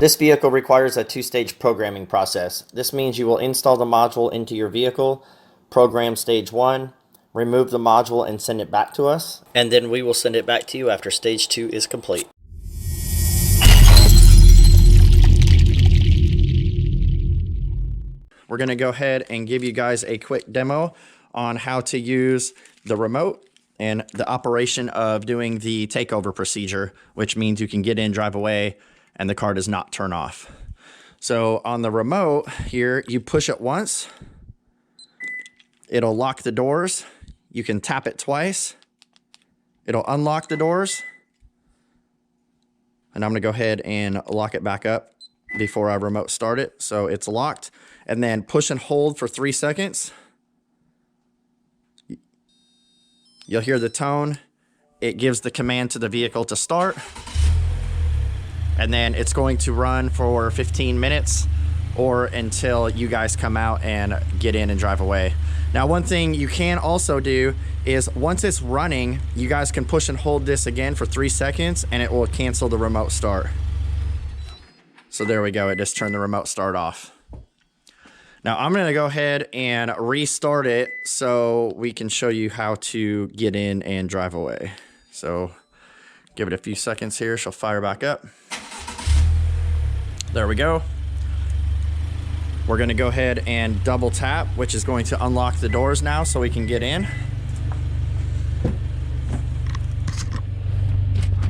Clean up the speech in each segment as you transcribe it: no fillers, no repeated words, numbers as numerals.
This vehicle requires a two-stage programming process. This means you will install the module into your vehicle, program stage 1, remove the module and send it back to us, and then we will send it back to you after stage 2 is complete. We're going to go ahead and give you guys a quick demo on how to use the remote and the operation of doing the takeover procedure, which means you can get in, drive away, and the car does not turn off. So on the remote here, you push it once, it'll lock the doors. You can tap it twice, it'll unlock the doors. And I'm gonna go ahead and lock it back up before I remote start it. So it's locked, and then push and hold for 3 seconds. You'll hear the tone. It gives the command to the vehicle to start. And then it's going to run for 15 minutes or until you guys come out and get in and drive away. Now, one thing you can also do is once it's running, you guys can push and hold this again for 3 seconds and it will cancel the remote start. So there we go. It just turned the remote start off. Now I'm going to go ahead and restart it so we can show you how to get in and drive away. So give it a few seconds here. She'll fire back up. There we go. We're going to go ahead and double tap, which is going to unlock the doors now so we can get in.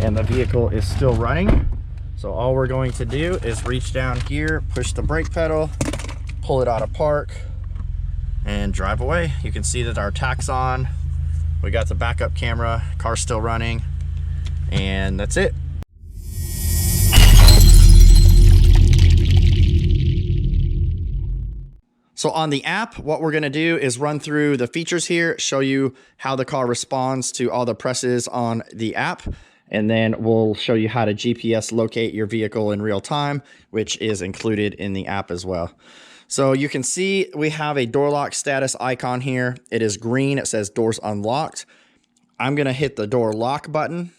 And the vehicle is still running. So all we're going to do is reach down here, push the brake pedal, pull it out of park, and drive away. You can see that our tach's on. We got the backup camera, car's still running, and that's it. So on the app, what we're gonna do is run through the features here, show you how the car responds to all the presses on the app, and then we'll show you how to GPS locate your vehicle in real time, which is included in the app as well. So you can see we have a door lock status icon here. It is green, it says doors unlocked. I'm gonna hit the door lock button.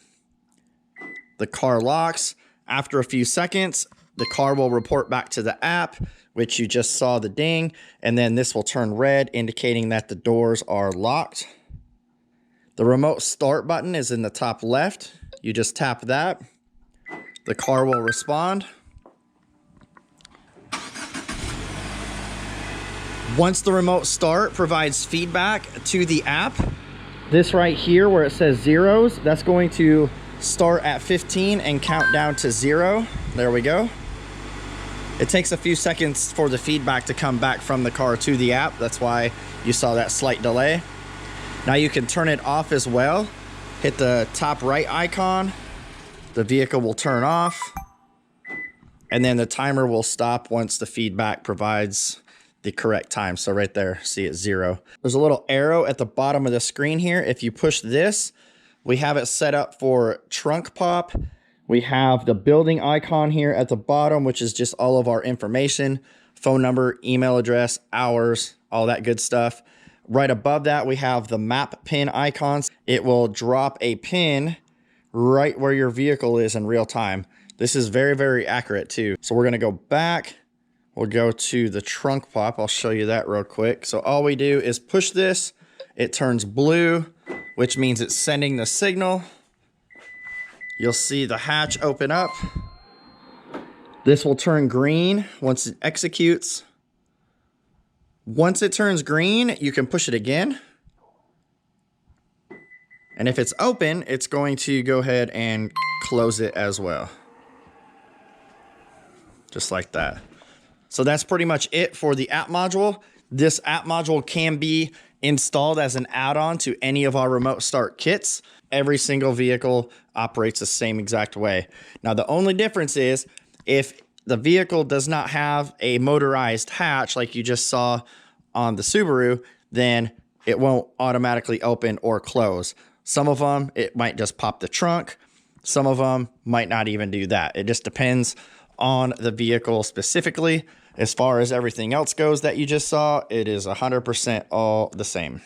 The car locks. After a few seconds, the car will report back to the app, which you just saw the ding, and then this will turn red, indicating that the doors are locked. The remote start button is in the top left. You just tap that. The car will respond. Once the remote start provides feedback to the app, this right here where it says zeros, that's going to start at 15 and count down to 0. There we go. It takes a few seconds for the feedback to come back from the car to the app. That's why you saw that slight delay. Now you can turn it off as well. Hit the top right icon. The vehicle will turn off. And then the timer will stop once the feedback provides the correct time. So right there, see it's 0. There's a little arrow at the bottom of the screen here. If you push this, we have it set up for trunk pop. We have the building icon here at the bottom, which is just all of our information, phone number, email address, hours, all that good stuff. Right above that, we have the map pin icons. It will drop a pin right where your vehicle is in real time. This is very, very accurate too. So we're gonna go back. We'll go to the trunk pop. I'll show you that real quick. So all we do is push this. It turns blue, which means it's sending the signal. You'll see the hatch open up. This will turn green once it executes. Once it turns green, you can push it again. And if it's open, it's going to go ahead and close it as well. Just like that. So that's pretty much it for the app module. This app module can be installed as an add-on to any of our remote start kits. Every single vehicle operates the same exact way. Now, the only difference is if the vehicle does not have a motorized hatch like you just saw on the Subaru, then it won't automatically open or close. Some of them, it might just pop the trunk. Some of them might not even do that. It just depends on the vehicle specifically. As far as everything else goes that you just saw, it is 100% all the same.